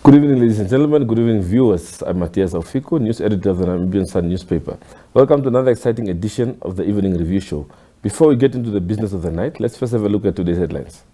Good evening, ladies and gentlemen. Good evening, viewers. I'm Matthias Aufiko, news editor of the Namibian Sun newspaper. Welcome to another exciting edition of the Evening Review Show. Before we get into the business of the night, let's first have a look at today's headlines.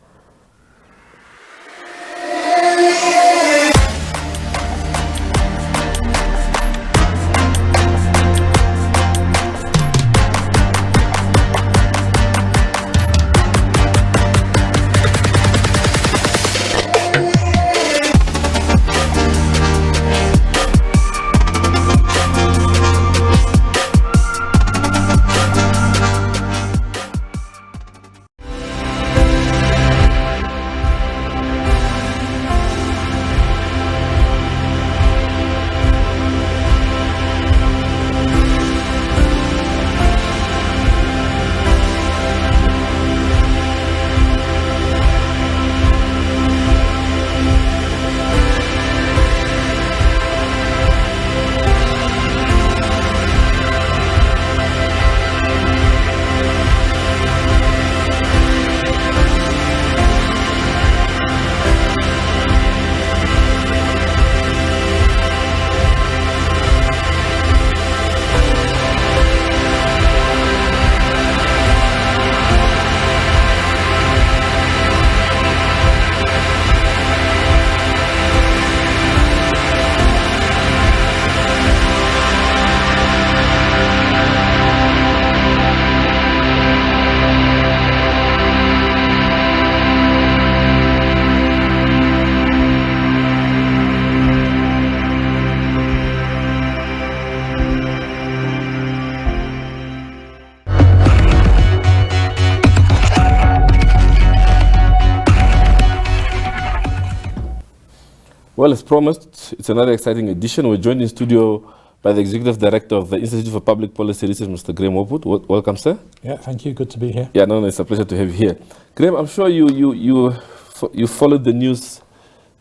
Well, as promised, it's another exciting edition. We're joined in studio by the Executive Director of the Institute for Public Policy Research, Mr. Graham Hopwood. Welcome, sir. Yeah, thank you. Good to be here. Yeah, no, it's a pleasure to have you here. Graham, I'm sure you followed the news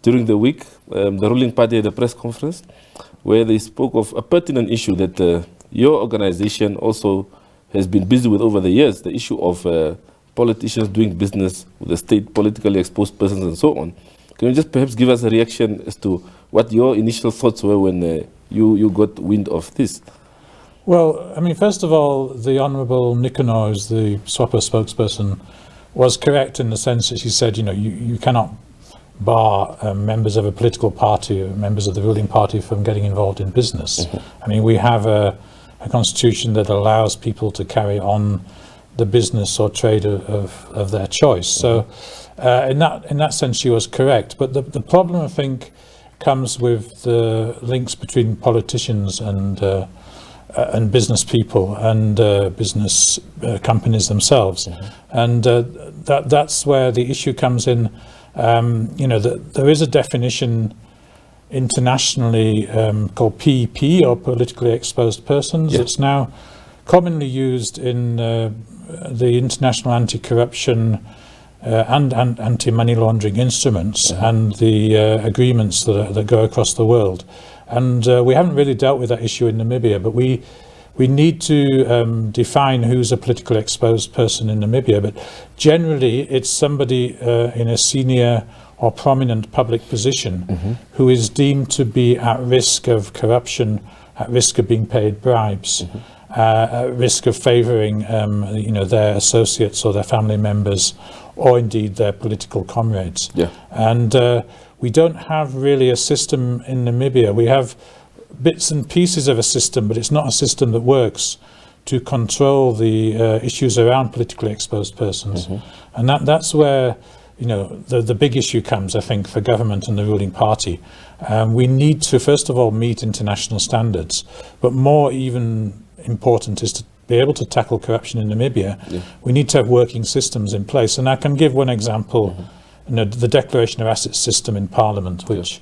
during the week. The ruling party had a press conference where they spoke of a pertinent issue that your organization also has been busy with over the years, the issue of politicians doing business with the state, politically exposed persons and so on. Can you just perhaps give us a reaction as to what your initial thoughts were when you got wind of this? Well, I mean, first of all, the Honourable Nikanor, as the Swapo spokesperson, was correct in the sense that she said, you cannot bar members of a political party or members of the ruling party from getting involved in business. Mm-hmm. I mean, we have a constitution that allows people to carry on the business or trade of their choice. Mm-hmm. So in that sense, she was correct. But the problem, I think, comes with the links between politicians and business people and business companies themselves. Mm-hmm. And that's where the issue comes in. There is a definition internationally called PEP, or politically exposed persons. Yeah. It's now commonly used in the international anti-corruption and anti-money laundering instruments. Mm-hmm. And the agreements that go across the world. And we haven't really dealt with that issue in Namibia, but we need to define who's a politically exposed person in Namibia. But generally, it's somebody in a senior or prominent public position. Mm-hmm. who is deemed to be at risk of corruption, at risk of being paid bribes. Mm-hmm. At risk of favouring, their associates or their family members, or indeed their political comrades. Yeah. And we don't have really a system in Namibia. We have bits and pieces of a system, but it's not a system that works to control the issues around politically exposed persons. Mm-hmm. And that's where the big issue comes, I think, for government and the ruling party. We need to, first of all, meet international standards, but more even important is to be able to tackle corruption in Namibia. Yeah. We need to have working systems in place. And I can give one example, mm-hmm. The Declaration of Assets system in Parliament, which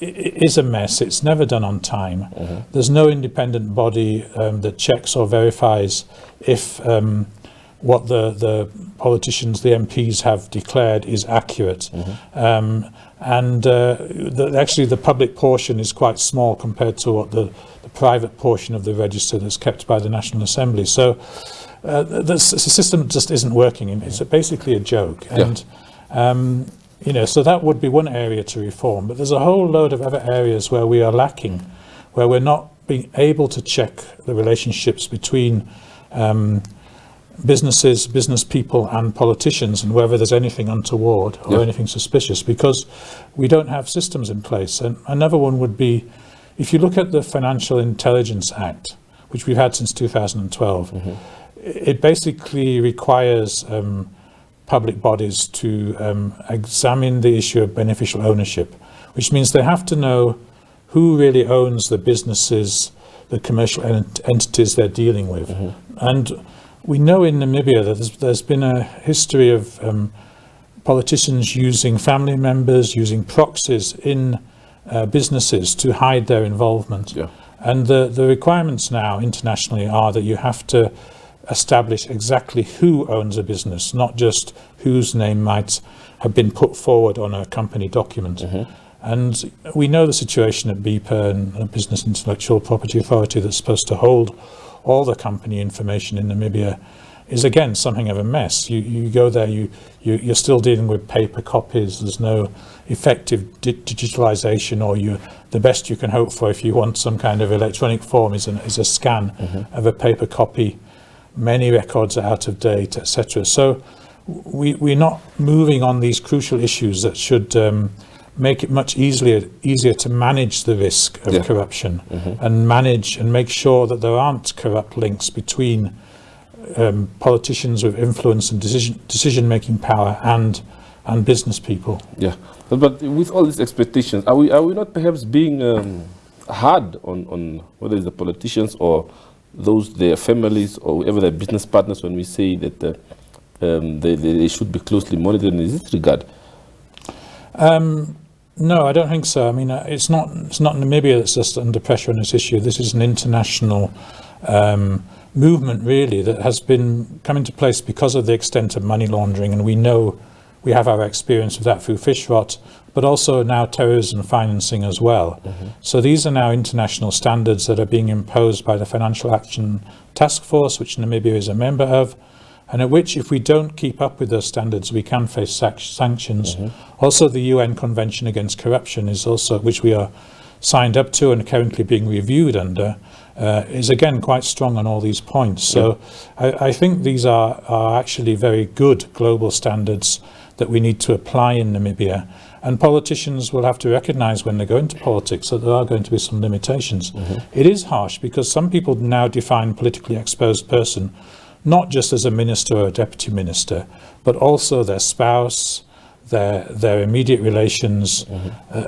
is a mess. It's never done on time. Mm-hmm. There's no independent body that checks or verifies if what the politicians, the MPs have declared is accurate. Mm-hmm. Actually the public portion is quite small compared to what the private portion of the register that's kept by the National Assembly. So the system just isn't working. It's basically a joke. And So that would be one area to reform. But there's a whole load of other areas where we are lacking, where we're not being able to check the relationships between businesses, business people and politicians, and whether there's anything untoward or anything suspicious, because we don't have systems in place. And another one would be, if you look at the Financial Intelligence Act, which we've had since 2012, it basically requires public bodies to examine the issue of beneficial ownership, which means they have to know who really owns the businesses, the commercial entities they're dealing with. And we know in Namibia that there's been a history of politicians using family members, using proxies in businesses to hide their involvement. And the requirements now internationally are that you have to establish exactly who owns a business, not just whose name might have been put forward on a company document. And we know the situation at BIPA and the Business Intellectual Property Authority that's supposed to hold all the company information in Namibia is, again, something of a mess. You go there, you're still dealing with paper copies. There's no effective digitalization, or the best you can hope for if you want some kind of electronic form is a scan of a paper copy. Many records are out of date, etc. So we're not moving on these crucial issues that should make it much easier to manage the risk of corruption and make sure that there aren't corrupt links between politicians with influence and decision-making power and business people. But with all these expectations, are we not perhaps being hard on whether it's the politicians or their families or whoever their business partners, when we say that they should be closely monitored in this regard? No, I don't think so. I mean, it's not Namibia that's just under pressure on this issue. This is an international movement, really, that has been come into place because of the extent of money laundering, and we know we have our experience of that through fish rot, but also now terrorism financing as well. So these are now international standards that are being imposed by the Financial Action Task Force, which Namibia is a member of, and at which, if we don't keep up with those standards, we can face sanctions. Also, the UN Convention Against Corruption is also, which we are signed up to and currently being reviewed under, is again quite strong on all these points. So I think these are actually very good global standards that we need to apply in Namibia. And politicians will have to recognize when they go into politics that there are going to be some limitations. It is harsh because some people now define politically exposed person not just as a minister or a deputy minister, but also their spouse, their immediate relations,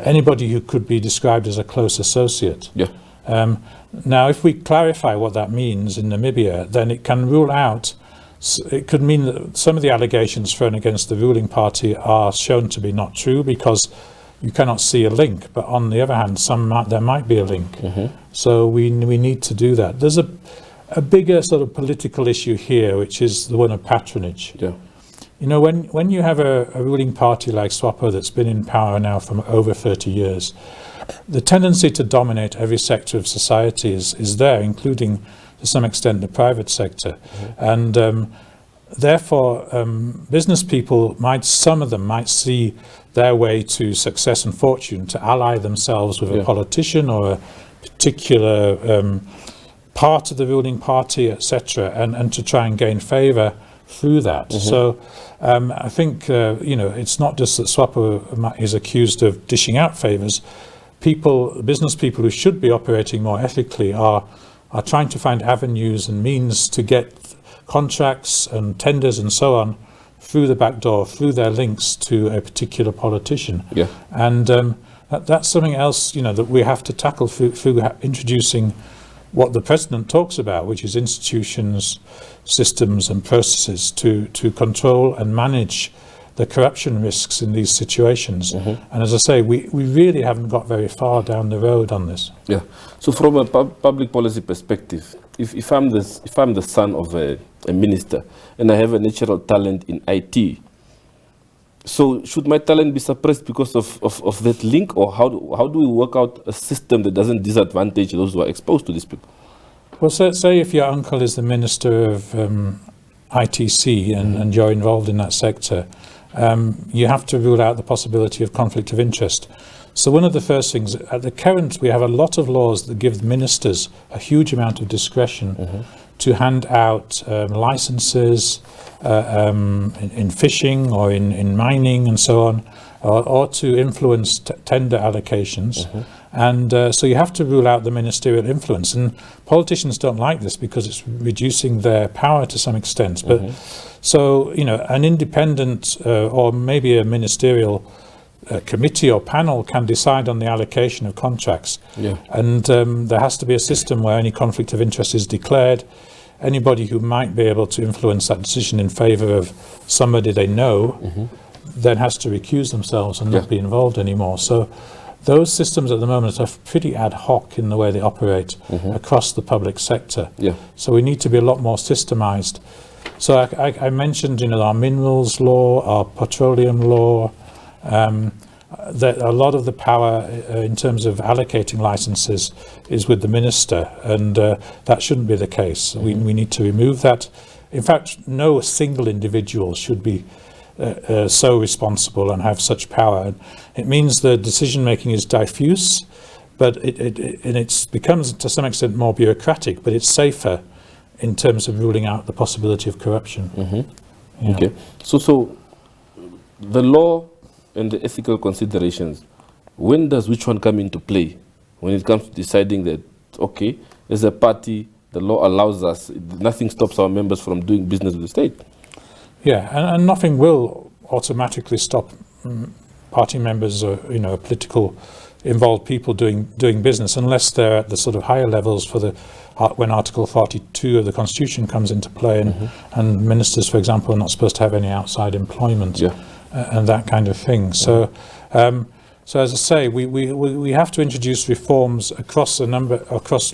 anybody who could be described as a close associate. Now, if we clarify what that means in Namibia, then it can rule out, it could mean that some of the allegations thrown against the ruling party are shown to be not true because you cannot see a link, but on the other hand, there might be a link. So we need to do that. There's a bigger sort of political issue here, which is the one of patronage. You know, when you have a ruling party like Swapo that's been in power now for over 30 years, the tendency to dominate every sector of society is there, including to some extent the private sector. And therefore, business people some of them might see their way to success and fortune to ally themselves with a politician or a particular part of the ruling party, etc., and to try and gain favor through that. So I think, it's not just that Swapo is accused of dishing out favors. Business people who should be operating more ethically are trying to find avenues and means to get contracts and tenders and so on through the back door, through their links to a particular politician. And that's something else, that we have to tackle through introducing what the president talks about, which is institutions, systems and processes to control and manage the corruption risks in these situations. And as I say, we really haven't got very far down the road on this. So from a public policy perspective, if I'm the son of a minister and I have a natural talent in IT, so should my talent be suppressed because of that link, or how do we work out a system that doesn't disadvantage those who are exposed to these people? Well, say if your uncle is the minister of ITC and you're involved in that sector, you have to rule out the possibility of conflict of interest. So one of the first things, at the current, we have a lot of laws that give ministers a huge amount of discretion to hand out licenses in fishing or in mining and so on, or to influence tender allocations. And so you have to rule out the ministerial influence. And politicians don't like this because it's reducing their power to some extent. But so, you know, an independent or maybe a ministerial committee or panel can decide on the allocation of contracts. And there has to be a system where any conflict of interest is declared. Anybody who might be able to influence that decision in favour of somebody they know then has to recuse themselves and not be involved anymore. So those systems at the moment are pretty ad hoc in the way they operate across the public sector. So we need to be a lot more systemised. So I mentioned, you know, our minerals law, our petroleum law, that a lot of the power in terms of allocating licenses is with the minister, and that shouldn't be the case. We need to remove that. In fact, no single individual should be so responsible and have such power. And it means the decision making is diffuse, but it becomes to some extent more bureaucratic, but it's safer in terms of ruling out the possibility of corruption. Okay, so the law and the ethical considerations, when does which one come into play? When it comes to deciding that, okay, as a party, the law allows us, nothing stops our members from doing business with the state. And nothing will automatically stop party members or, you know, political involved people doing business, unless they're at the sort of higher levels for the when Article 42 of the Constitution comes into play, and ministers, for example, are not supposed to have any outside employment. And that kind of thing. So, so as I say, we have to introduce reforms across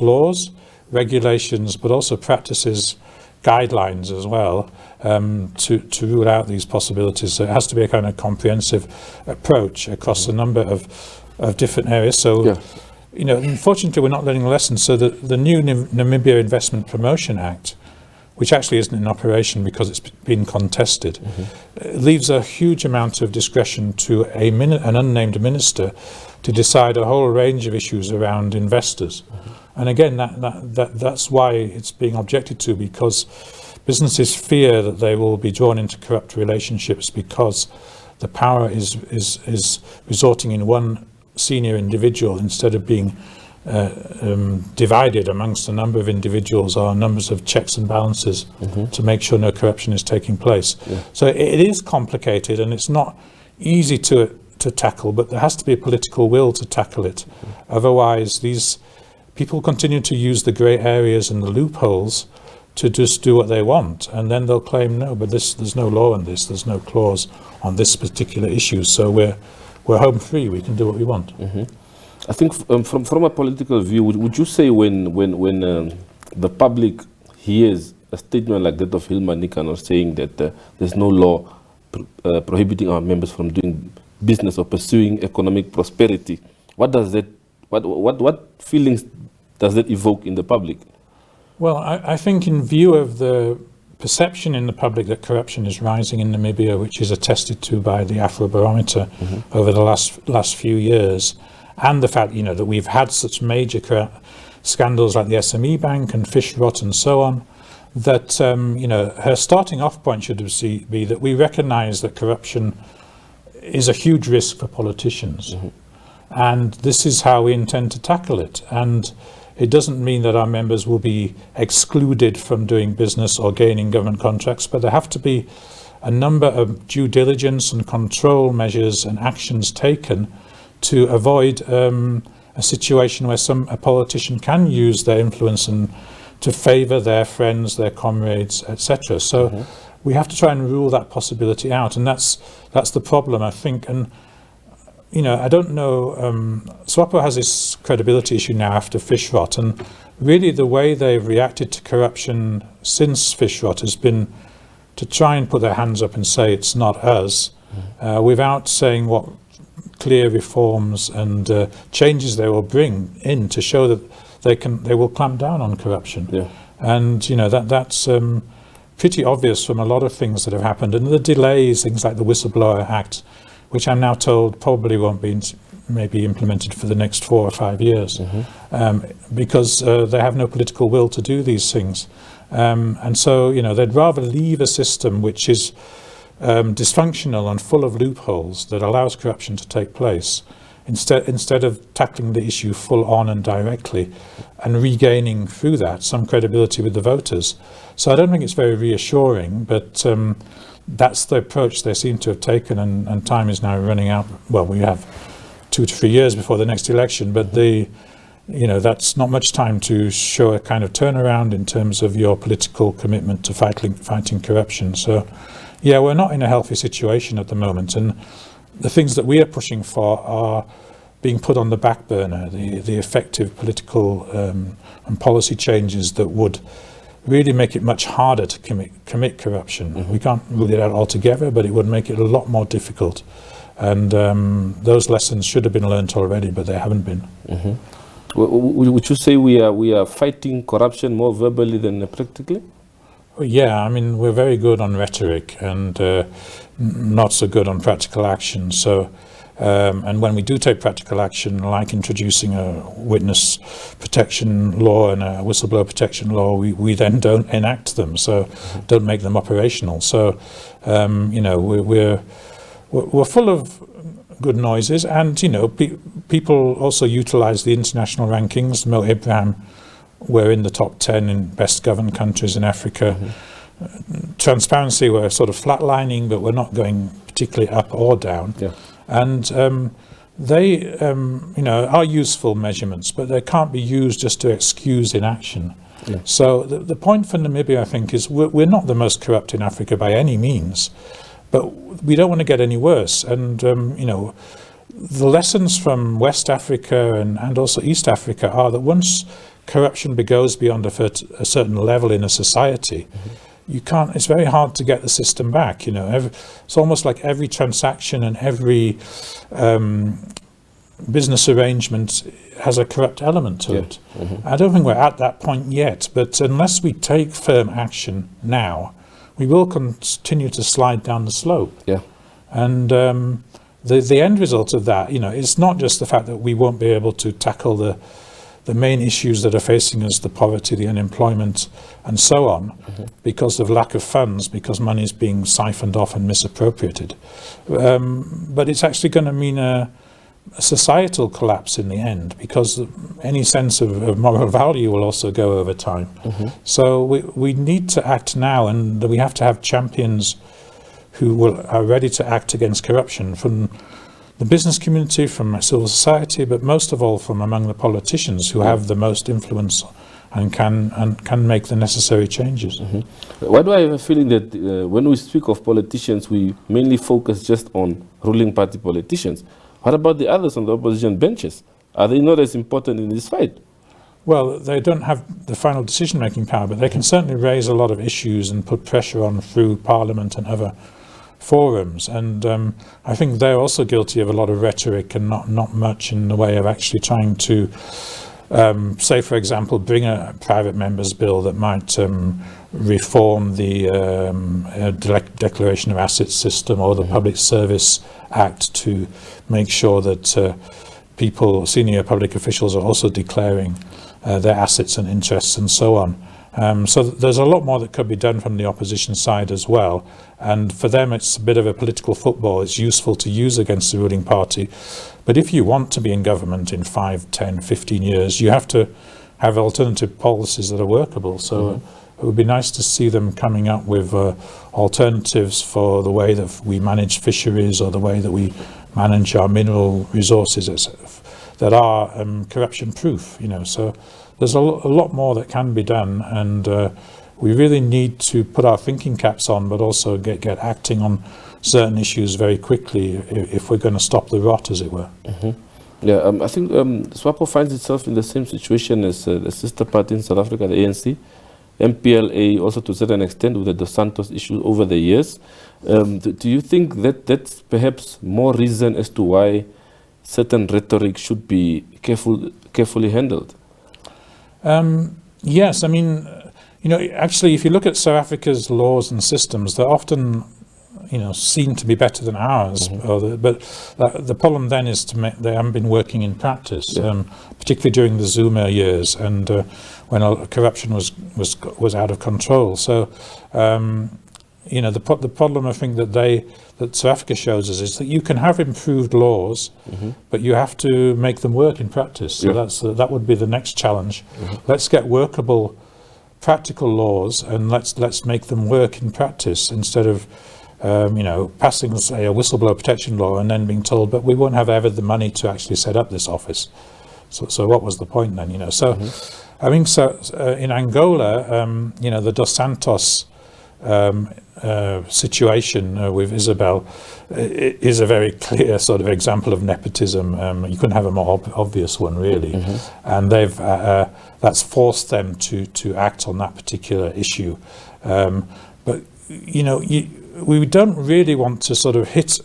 laws, regulations, but also practices, guidelines as well, to rule out these possibilities. So it has to be a kind of comprehensive approach across a number of different areas. So, you know, unfortunately, we're not learning lessons. So the new Namibia Investment Promotion Act, which actually isn't in operation because it's been contested, leaves a huge amount of discretion to an unnamed minister to decide a whole range of issues around investors. And again, that's why it's being objected to, because businesses fear that they will be drawn into corrupt relationships because the power is resorting in one senior individual instead of being divided amongst a number of individuals or numbers of checks and balances to make sure no corruption is taking place. So it is complicated and it's not easy to tackle, but there has to be a political will to tackle it. Otherwise, these people continue to use the grey areas and the loopholes to just do what they want, and then they'll claim, no, but there's no law on this, there's no clause on this particular issue, so we're home free, we can do what we want. I think from a political view, would you say when the public hears a statement like that of Hilma Nikanor saying that there's no law prohibiting our members from doing business or pursuing economic prosperity, what feelings does that evoke in the public? Well, I think in view of the perception in the public that corruption is rising in Namibia, which is attested to by the Afrobarometer over the last few years, and the fact, you know, that we've had such major scandals like the SME Bank and fish rot and so on, that, you know, her starting off point should be that we recognise that corruption is a huge risk for politicians. And this is how we intend to tackle it. And it doesn't mean that our members will be excluded from doing business or gaining government contracts, but there have to be a number of due diligence and control measures and actions taken to avoid a situation where a politician can use their influence and to favour their friends, their comrades, etc. So we have to try and rule that possibility out, and that's the problem, I think. And you know, I don't know, Swapo has this credibility issue now after fish rot, and really the way they've reacted to corruption since fish rot has been to try and put their hands up and say it's not us, without saying what clear reforms and changes they will bring in to show that they will clamp down on corruption. And you know, that's pretty obvious from a lot of things that have happened, and the delays, things like the Whistleblower Act, which I'm now told probably won't be maybe implemented for the next 4 or 5 years, because they have no political will to do these things. And so, they'd rather leave a system which is dysfunctional and full of loopholes that allows corruption to take place, instead of tackling the issue full on and directly and regaining through that some credibility with the voters. So I don't think it's very reassuring, but that's the approach they seem to have taken, and time is now running out. Well, we have 2 to 3 years before the next election, but that's not much time to show a kind of turnaround in terms of your political commitment to fighting corruption. So, yeah, we're not in a healthy situation at the moment, and the things that we are pushing for are being put on the back burner, the effective political and policy changes that would really make it much harder to commit corruption. We can't rule it out altogether, but it would make it a lot more difficult. And those lessons should have been learnt already, but they haven't been. Would you say we are fighting corruption more verbally than practically? Well, yeah, I mean, we're very good on rhetoric and not so good on practical action. So, and when we do take practical action, like introducing a witness protection law and a whistleblower protection law, we then don't enact them, so don't make them operational. So, we're full of good noises, and people also utilize the international rankings. Mo Ibrahim, we're in the top 10 in best governed countries in Africa. Transparency, we're sort of flatlining, but we're not going particularly up or down. Yeah. And they are useful measurements, but they can't be used just to excuse inaction. Yeah. So the point for Namibia, I think, is we're not the most corrupt in Africa by any means, but we don't want to get any worse. And the lessons from West Africa and also East Africa are that once corruption goes beyond a certain level in a society, you can't. It's very hard to get the system back. It's almost like every transaction and every business arrangement has a corrupt element to it. I don't think we're at that point yet, but unless we take firm action now, we will continue to slide down the slope. Yeah. And the end result of that, it's not just the fact that we won't be able to tackle the main issues that are facing us, the poverty, the unemployment, and so on, because of lack of funds, because money is being siphoned off and misappropriated. But it's actually going to mean a societal collapse in the end, because any sense of moral value will also go over time. So we need to act now, and we have to have champions who are ready to act against corruption from the business community, from civil society, but most of all from among the politicians who have the most influence and can make the necessary changes. Why do I have a feeling that when we speak of politicians, we mainly focus just on ruling party politicians? What about the others on the opposition benches? Are they not as important in this fight? Well, they don't have the final decision-making power, but they can certainly raise a lot of issues and put pressure on through Parliament and other forums, and I think they're also guilty of a lot of rhetoric and not much in the way of actually trying to say, for example, bring a private member's bill that might reform the Declaration of Assets system or the Public Service Act to make sure that senior public officials are also declaring their assets and interests and so on. So there's a lot more that could be done from the opposition side as well. And for them, it's a bit of a political football. It's useful to use against the ruling party. But if you want to be in government in 5, 10, 15 years, you have to have alternative policies that are workable. So it would be nice to see them coming up with alternatives for the way that we manage fisheries or the way that we manage our mineral resources that are corruption-proof. So there's a lot more that can be done, and we really need to put our thinking caps on, but also get acting on certain issues very quickly if we're going to stop the rot, as it were. Yeah, I think Swapo finds itself in the same situation as the sister party in South Africa, the ANC. MPLA also to a certain extent with the Dos Santos issue over the years. Do you think that that's perhaps more reason as to why certain rhetoric should be carefully handled? Yes, I mean, actually, if you look at South Africa's laws and systems, they're often, seen to be better than ours. But the problem then is they haven't been working in practice, particularly during the Zuma years and when corruption was out of control. So, the problem I think that South Africa shows us is that you can have improved laws, but you have to make them work in practice. So that would be the next challenge. Let's get workable, practical laws, and let's make them work in practice instead of passing, say, a whistleblower protection law and then being told, but we won't have ever the money to actually set up this office. So what was the point then? So I think in Angola, the Dos Santos situation with Isabel is a very clear sort of example of nepotism. You couldn't have a more obvious one, really. And that's forced them to act on that particular issue. But we don't really want to sort of hit.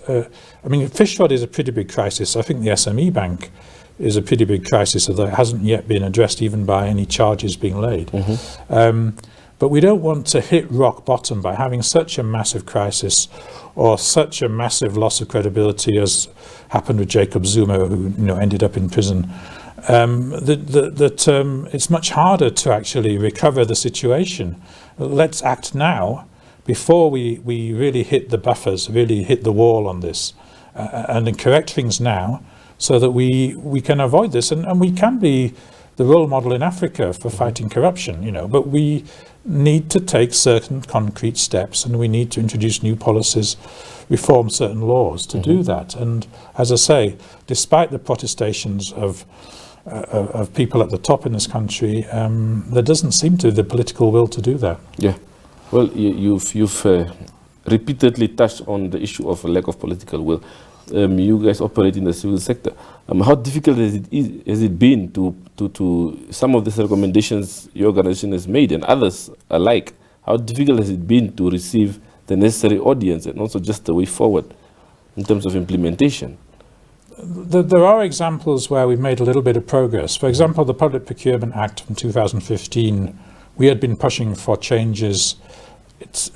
Fish rod is a pretty big crisis. I think the SME Bank is a pretty big crisis, although it hasn't yet been addressed even by any charges being laid. But we don't want to hit rock bottom by having such a massive crisis or such a massive loss of credibility as happened with Jacob Zuma, who ended up in prison. That it's much harder to actually recover the situation. Let's act now before we really hit the buffers, really hit the wall on this, and then correct things now so that we can avoid this, and we can be the role model in Africa for fighting corruption, but we need to take certain concrete steps, and we need to introduce new policies, reform certain laws to do that. And as I say, despite the protestations of people at the top in this country, there doesn't seem to be the political will to do that. Yeah. Well, you've repeatedly touched on the issue of a lack of political will. You guys operate in the civil sector. How difficult has it been to some of these recommendations your organization has made and others alike? How difficult has it been to receive the necessary audience and also just the way forward in terms of implementation? There are examples where we've made a little bit of progress. For example, the Public Procurement Act from 2015, we had been pushing for changes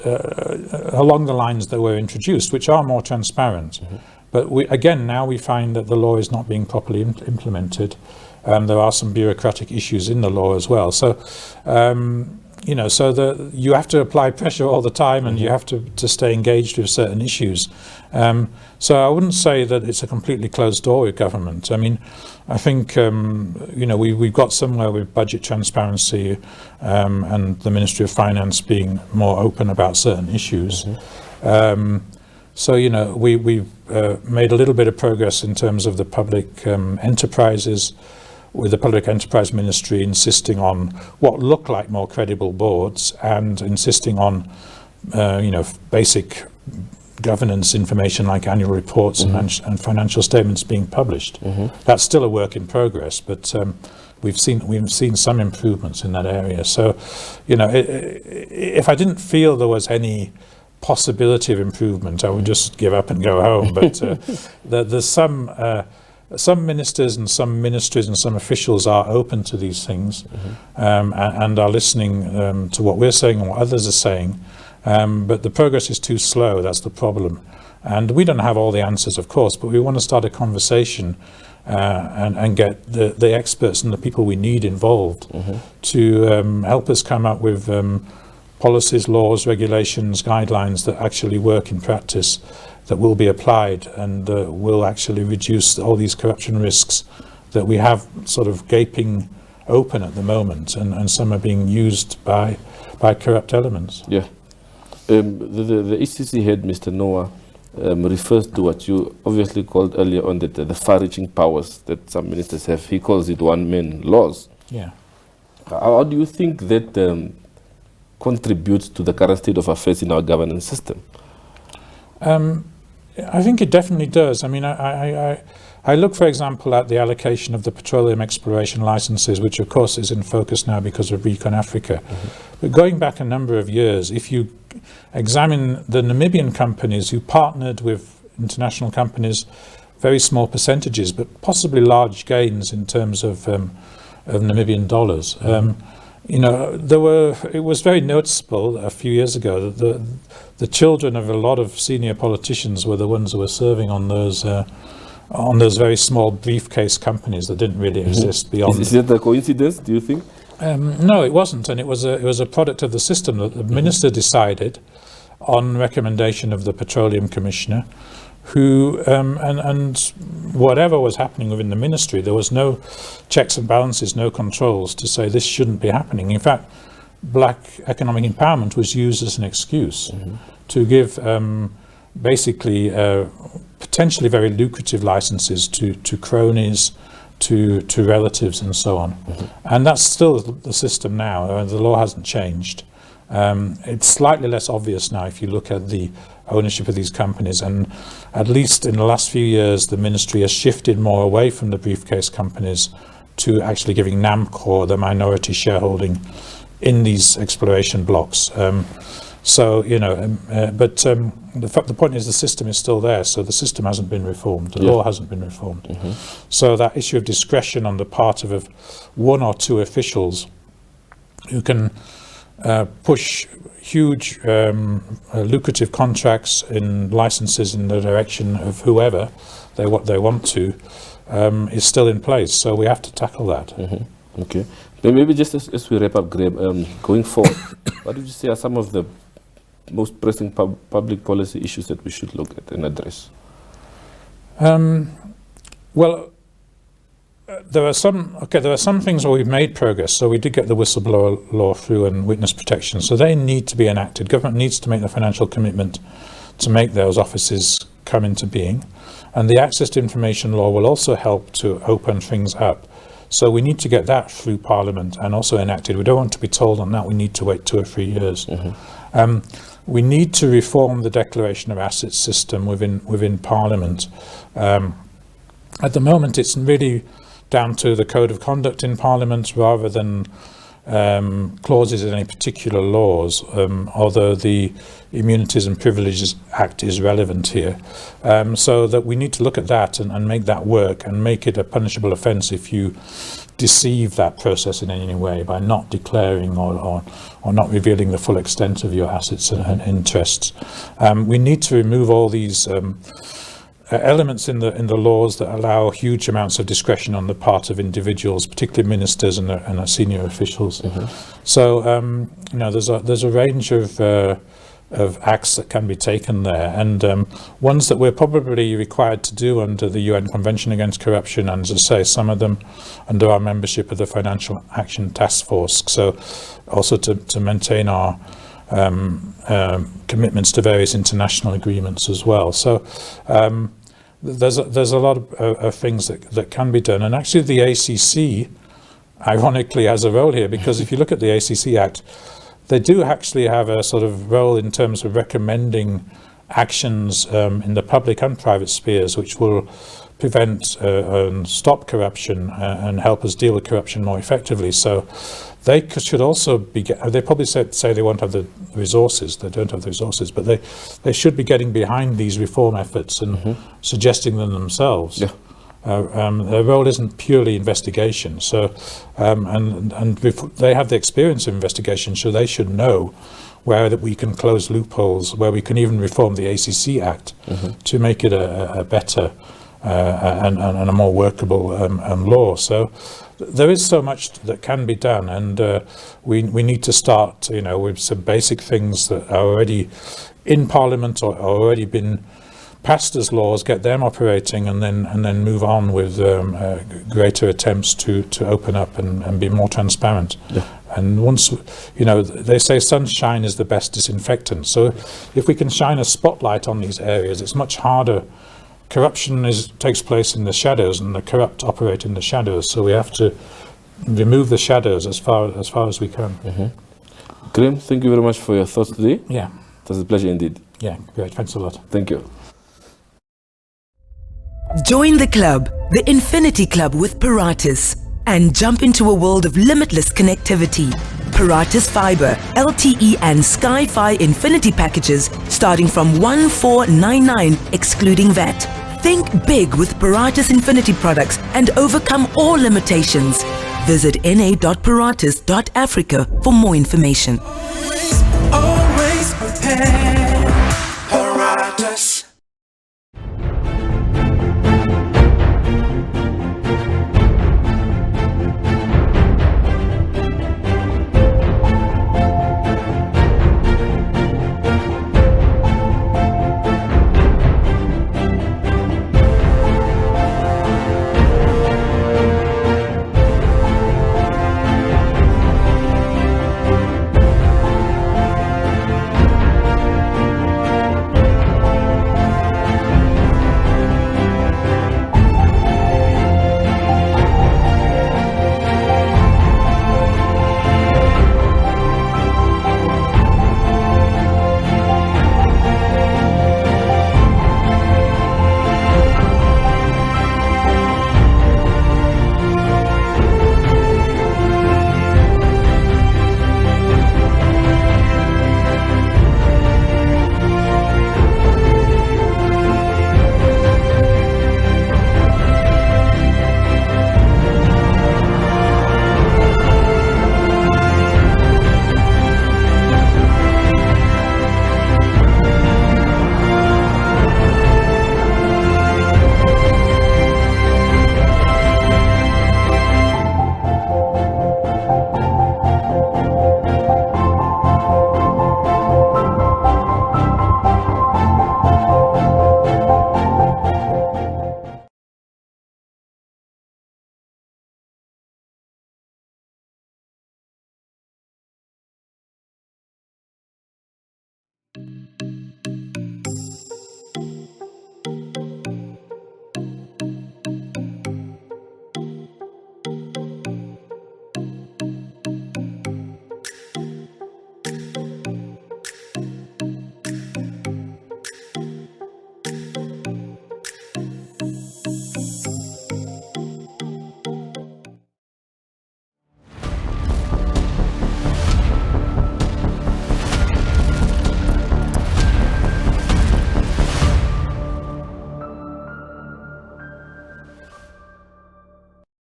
along the lines that were introduced, which are more transparent. But now we find that the law is not being properly implemented. There are some bureaucratic issues in the law as well. So, you have to apply pressure all the time, and you have to stay engaged with certain issues. So I wouldn't say that it's a completely closed door with government. I think we've got somewhere with budget transparency and the Ministry of Finance being more open about certain issues. So we've made a little bit of progress in terms of the public enterprises, with the Public Enterprise Ministry insisting on what look like more credible boards and insisting on basic governance information like annual reports and financial statements being published. That's still a work in progress, but we've seen some improvements in that area. So, if I didn't feel there was any possibility of improvement, I would just give up and go home. But there's some ministers and some ministries and some officials are open to these things and are listening to what we're saying and what others are saying. But the progress is too slow. That's the problem. And we don't have all the answers, of course, but we want to start a conversation and get the experts and the people we need involved to help us come up with policies, laws, regulations, guidelines that actually work in practice, that will be applied and will actually reduce all these corruption risks that we have sort of gaping open at the moment, and some are being used by corrupt elements. Yeah. The ECC head, Mr. Noah, refers to what you obviously called earlier on, that the far-reaching powers that some ministers have. He calls it one-man laws. Yeah. How do you think that contributes to the current state of affairs in our governance system? I think it definitely does. I look, for example, at the allocation of the petroleum exploration licenses, which of course is in focus now because of Recon Africa. But going back a number of years, if you examine the Namibian companies who partnered with international companies, very small percentages, but possibly large gains in terms of Namibian dollars. it was very noticeable a few years ago that the children of a lot of senior politicians were the ones who were serving on those very small briefcase companies that didn't really exist beyond. Is that a coincidence, do you think? No, it wasn't, and it was a product of the system that the minister decided on recommendation of the Petroleum Commissioner, who and whatever was happening within the ministry, there was no checks and balances, no controls to say this shouldn't be happening. In fact, black economic empowerment was used as an excuse to give basically potentially very lucrative licenses to cronies, to relatives and so on. And that's still the system now. The law hasn't changed. It's slightly less obvious now if you look at the ownership of these companies, and at least in the last few years the ministry has shifted more away from the briefcase companies to actually giving NAMCOR the minority shareholding in these exploration blocks. The point is the system is still there, so the system hasn't been reformed, the law hasn't been reformed. So that issue of discretion on the part of one or two officials who can push huge lucrative contracts in licenses in the direction of whoever they want to is still in place. So we have to tackle that. Okay. Then maybe just as we wrap up, Graham, going forward, what would you say are some of the most pressing public policy issues that we should look at and address? There are some things where we've made progress. So we did get the whistleblower law through and witness protection. So they need to be enacted. Government needs to make the financial commitment to make those offices come into being. And the access to information law will also help to open things up. So we need to get that through Parliament and also enacted. We don't want to be told on that we need to wait 2 or 3 years. We need to reform the declaration of assets system within Parliament. At the moment, it's really down to the code of conduct in Parliament rather than clauses in any particular laws, although the Immunities and Privileges Act is relevant here. So that we need to look at that and make that work and make it a punishable offence if you deceive that process in any way by not declaring or not revealing the full extent of your assets and interests. We need to remove all these elements in the laws that allow huge amounts of discretion on the part of individuals, particularly ministers and senior officials. So there's a range of acts that can be taken there, and ones that we're probably required to do under the UN Convention Against Corruption, and as I say, some of them under our membership of the Financial Action Task Force. So also to maintain our commitments to various international agreements as well. So there's a lot of things that can be done, and actually the ACC ironically has a role here, because if you look at the ACC Act, they do actually have a sort of role in terms of recommending actions in the public and private spheres which will prevent and stop corruption and help us deal with corruption more effectively. So they should also be, they probably say they won't have the resources, they don't have the resources, but they should be getting behind these reform efforts and suggesting them themselves. Their role isn't purely investigation, so and they have the experience of investigation, so they should know where that we can close loopholes, where we can even reform the ACC Act to make it a better and a more workable law. So there is so much that can be done, and we need to start, with some basic things that are already in Parliament or already been passed as laws, get them operating, and then move on with greater attempts to open up and be more transparent. And once, they say sunshine is the best disinfectant. So if we can shine a spotlight on these areas, it's much harder. Corruption takes place in the shadows, and the corrupt operate in the shadows. So we have to remove the shadows as far as we can. Graham, thank you very much for your thoughts today. Yeah. It was a pleasure indeed. Yeah, great. Thanks a lot. Thank you. Join the club, the Infinity Club with Paratus, and jump into a world of limitless connectivity. Paratus Fiber, LTE and Sky-Fi Infinity packages starting from 1499 excluding VAT. Think big with Paratus Infinity products and overcome all limitations. Visit na.paratus.africa for more information. Always prepared. Paratus.